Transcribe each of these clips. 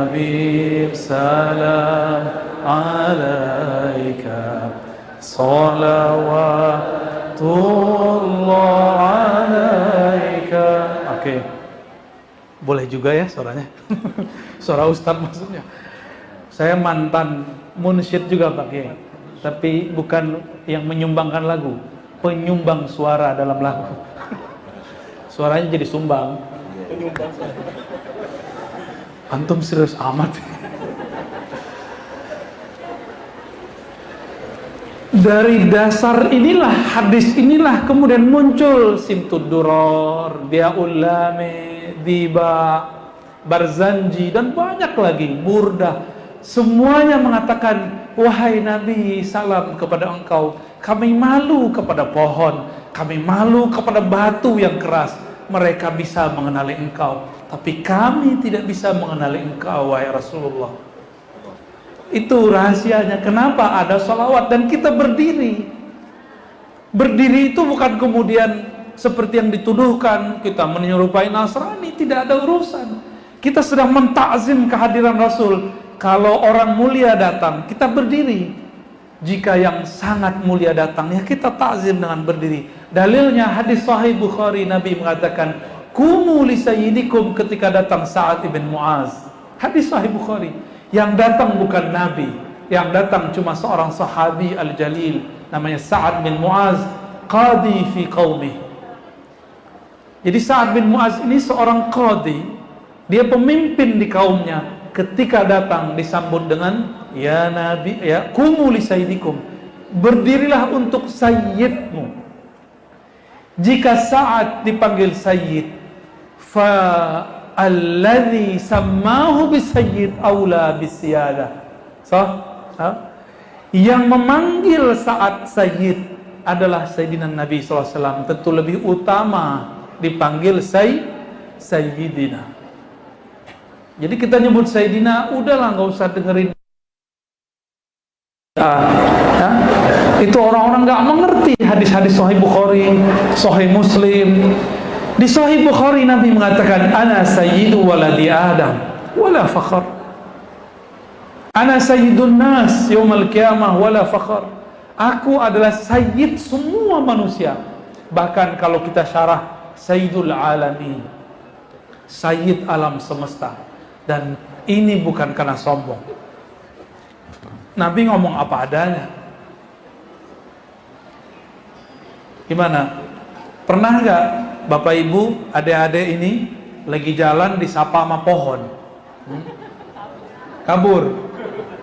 Habib, salam alaika, salawatullah alaika. Oke, boleh juga ya suaranya. Suara Ustadz maksudnya. Saya mantan munsyid juga Pak Kiai, tapi bukan yang menyumbangkan lagu, penyumbang suara dalam lagu. Suaranya jadi sumbang. Antum serius amat. Dari dasar inilah, hadis inilah kemudian muncul Simtud Duror, Diaul Lame, Diba, Barzanji, dan banyak lagi, Burdah. Semuanya mengatakan, wahai Nabi, salam kepada engkau. Kami malu kepada pohon, kami malu kepada batu yang keras. Mereka bisa mengenali engkau, tapi kami tidak bisa mengenali engkau, wahai Rasulullah. Itu rahasianya kenapa ada salawat dan kita berdiri. Berdiri itu bukan kemudian seperti yang dituduhkan kita menyerupai Nasrani, tidak ada urusan. Kita sedang mentakzim kehadiran Rasul. Kalau orang mulia datang, kita berdiri. Jika yang sangat mulia datang, ya kita takzim dengan berdiri. Dalilnya hadis Sahih Bukhari, Nabi mengatakan, "Kumu li sayyidikum," ketika datang Sa'ad ibn Mu'az. Hadis Sahih Bukhari. Yang datang bukan Nabi, yang datang cuma seorang sahabi al-jalil, namanya Sa'ad bin Mu'az, qadi fi qaumih. Jadi Sa'ad bin Mu'az ini seorang qadi, dia pemimpin di kaumnya. Ketika datang disambut dengan ya Nabi, ya kumu li sayyidikum, berdirilah untuk sayyidmu. Jika Sa'ad dipanggil sayyid, fa alladhi sammahu bisayyid aula bisiyada. Yang memanggil Sa'ad sayyid adalah Sayyidina Nabi SAW. Tentu lebih utama dipanggil sayyidina. Jadi kita nyebut Sayyidina, udahlah nggak usah dengerin. Itu orang-orang nggak mengerti hadis-hadis Sahih Bukhari, Sahih Muslim. Di Sahih Bukhari Nabi mengatakan, "Ana sayyidu waladi Adam, wala fakhr. Ana sayyidun nas yaumal qiyamah wala fakhr." Aku adalah sayyid semua manusia. Bahkan kalau kita syarah, sayyidul alamin, sayyid alam semesta. Dan ini bukan karena sombong. Nabi ngomong apa adanya. Gimana? Pernah nggak Bapak Ibu, adik-adik ini lagi jalan disapa sama pohon? Kabur.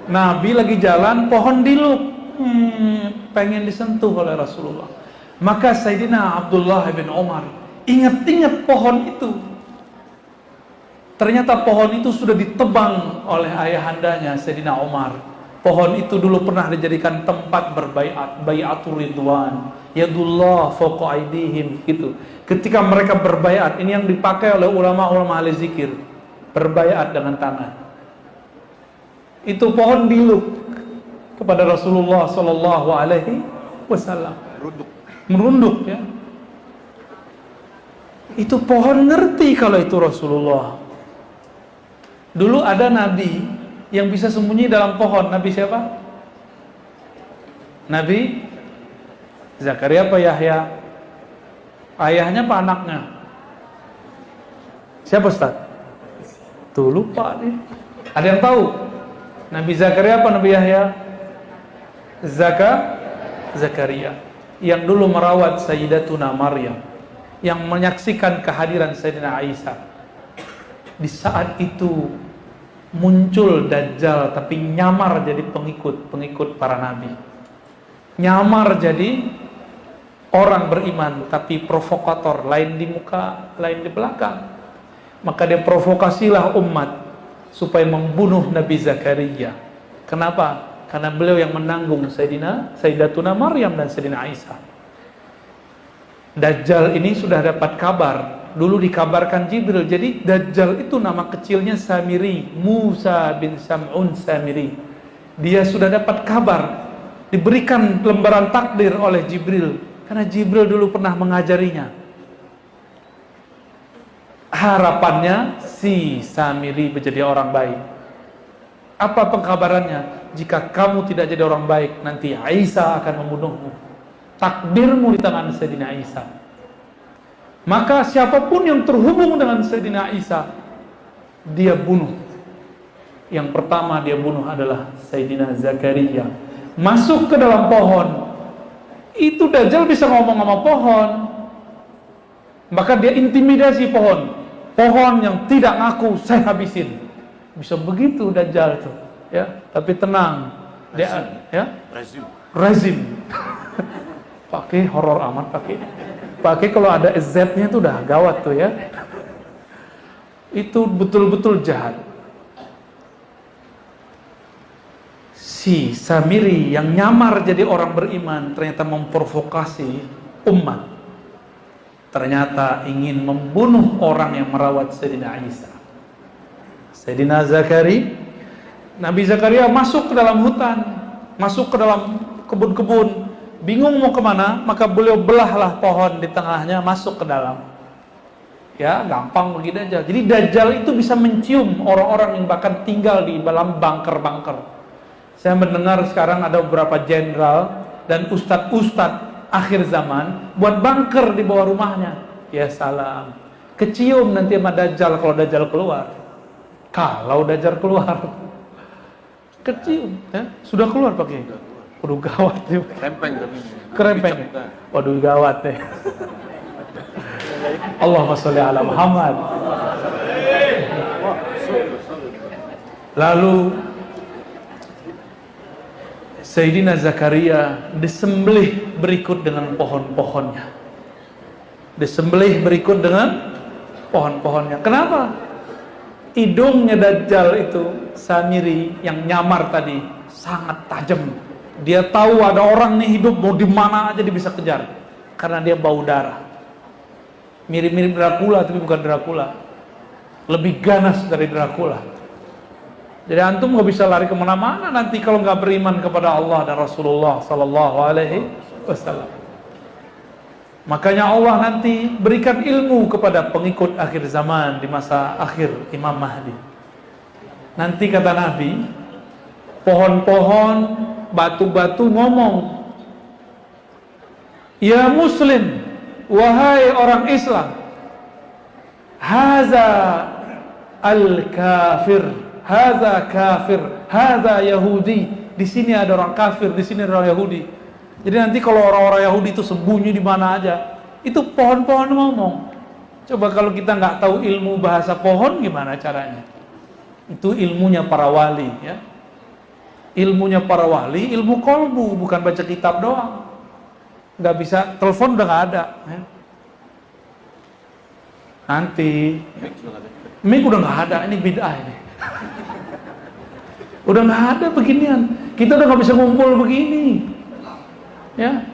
Nabi lagi jalan, pohon diluk. Pengen disentuh oleh Rasulullah. Maka Sayyidina Abdullah bin Umar ingat-ingat pohon itu. Ternyata pohon itu sudah ditebang oleh ayahandanya Sayyidina Umar. Pohon itu dulu pernah dijadikan tempat berbaiat, baiatur ridwan, yadullah fawqa aydihim, gitu. Ketika mereka berbaiat, ini yang dipakai oleh ulama-ulama ahli zikir, berbaiat dengan tangan. Itu pohon diluk kepada Rasulullah sallallahu alaihi wasallam. Merunduk ya. Itu pohon ngerti kalau itu Rasulullah. Dulu ada nabi yang bisa sembunyi dalam pohon. Nabi siapa? Nabi Zakaria apa Yahya? Ayahnya apa anaknya? Siapa Ustaz? Tuh lupa nih. Ada yang tahu? Nabi Zakaria apa Nabi Yahya? Zakaria. Yang dulu merawat Sayyidatuna Maryam, yang menyaksikan kehadiran Sayyidina Isa. Di saat itu muncul Dajjal, tapi nyamar jadi pengikut para nabi. Nyamar jadi orang beriman, tapi provokator, lain di muka, lain di belakang. Maka dia provokasilah umat supaya membunuh Nabi Zakaria. Kenapa? Karena beliau yang menanggung Sayyidatuna Maryam dan Sayyidina Isa. Dajjal ini sudah dapat kabar. Dulu dikabarkan Jibril. Jadi Dajjal itu nama kecilnya Samiri, Musa bin Sam'un Samiri. Dia sudah dapat kabar, diberikan lembaran takdir oleh Jibril, karena Jibril dulu pernah mengajarinya. Harapannya si Samiri menjadi orang baik. Apa pengkabarannya? Jika kamu tidak jadi orang baik, nanti Isa akan membunuhmu. Takdirmu di tangan Sayyidina Isa. Maka siapapun yang terhubung dengan Sayyidina Isa, dia bunuh. Yang pertama dia bunuh adalah Sayyidina Zakaria. Masuk ke dalam pohon. Itu Dajjal bisa ngomong sama pohon. Maka dia intimidasi pohon. Pohon yang tidak ngaku, saya habisin. Bisa begitu Dajjal tuh, ya. Tapi tenang, dia ya. Rezim. Pakai horor amat pakai kalau ada Z-nya itu udah gawat tuh ya. Itu betul-betul jahat. Si Samiri yang nyamar jadi orang beriman ternyata memprovokasi umat. Ternyata ingin membunuh orang yang merawat Sayyidina Isa. Sayyidina Zakaria, Nabi Zakaria masuk ke dalam hutan, masuk ke dalam kebun-kebun, bingung mau kemana, maka beliau belahlah pohon di tengahnya, masuk ke dalam. Ya, gampang bagi Dajjal. Jadi Dajjal itu bisa mencium orang-orang yang bahkan tinggal di dalam bunker-bunker. Saya mendengar sekarang ada beberapa jenderal dan ustadz-ustadz akhir zaman buat bunker di bawah rumahnya. Ya salam. Kecium nanti sama Dajjal kalau Dajjal keluar. Kalau Dajjal keluar, kecium, ya? Sudah keluar pakai. Waduh gawat juga. Kerempeng. Waduh gawat deh. Allahumma sholli ala Muhammad. Lalu Sayyidina Zakaria disembelih berikut dengan pohon-pohonnya. Disembelih berikut dengan pohon-pohonnya. Kenapa? Hidungnya Dajjal itu, Samiri yang nyamar tadi, sangat tajam. Dia tahu ada orang nih hidup, mau di mana aja dia bisa kejar. Karena dia bau darah. Mirip-mirip Dracula, tapi bukan Dracula. Lebih ganas dari Dracula. Jadi antum nggak bisa lari kemana-mana nanti kalau nggak beriman kepada Allah dan Rasulullah Sallallahu Alaihi Wasallam. Makanya Allah nanti berikan ilmu kepada pengikut akhir zaman di masa akhir Imam Mahdi. Nanti kata Nabi, pohon-pohon, batu-batu ngomong, ya Muslim, wahai orang Islam, haza al-kafir, haza kafir, haza Yahudi. Di sini ada orang kafir, di sini ada orang Yahudi. Jadi nanti kalau orang-orang Yahudi itu sembunyi di mana aja, itu pohon-pohon ngomong. Coba kalau kita nggak tahu ilmu bahasa pohon, gimana caranya? Itu ilmunya para wali, ya. Ilmunya para wali, ilmu kolbu, bukan baca kitab doang. Nggak bisa, telepon udah nggak ada. Ya. Nanti, mic udah nggak ada, ini bid'ah ini. Udah nggak ada beginian. Kita udah nggak bisa ngumpul begini. Ya,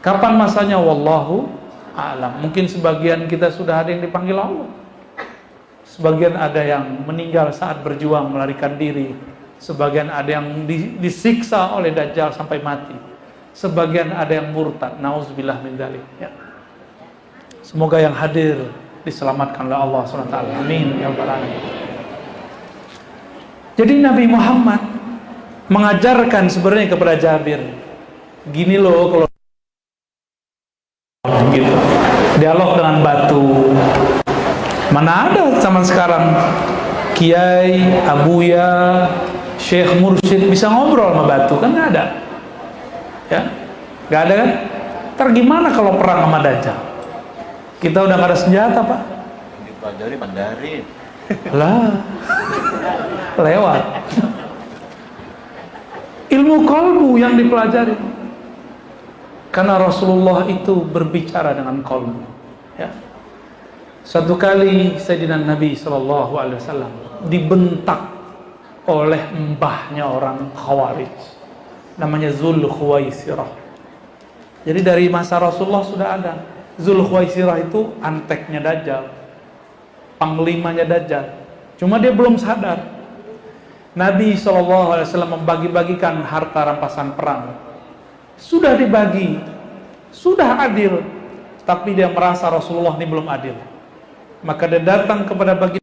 kapan masanya? Wallahu a'lam. Mungkin sebagian kita sudah ada yang dipanggil Allah, sebagian ada yang meninggal saat berjuang melarikan diri, sebagian ada yang disiksa oleh Dajjal sampai mati, sebagian ada yang murtad. Nauzubillah min dzalik. Ya. Semoga yang hadir diselamatkan oleh Allah SWT. Amin ya rabbal alamin. Jadi Nabi Muhammad mengajarkan sebenarnya kepada Jabir, gini loh kalau gitu, dialog dengan batu. Mana ada zaman sekarang kiai, abuya, syekh, mursyid bisa ngobrol sama batu, kan nggak ada, ya, nggak ada kan? Ntar gimana kalau perang sama Dajjal? Kita udah nggak ada senjata pak. Dipelajari Mandarin. Lah, lewat. Ilmu kolbu yang dipelajari. Karena Rasulullah itu berbicara dengan qalbu. Ya. Satu kali Sayyidina Nabi SAW dibentak oleh mbahnya orang Khawarij, namanya Zul Khuwaisirah. Jadi dari masa Rasulullah sudah ada. Zul Khuwaisirah itu anteknya Dajjal, panglimanya Dajjal. Cuma dia belum sadar. Nabi SAW membagi-bagikan harta rampasan perang. Sudah dibagi, sudah adil, tapi dia merasa Rasulullah ini belum adil. Maka dia datang kepada bagi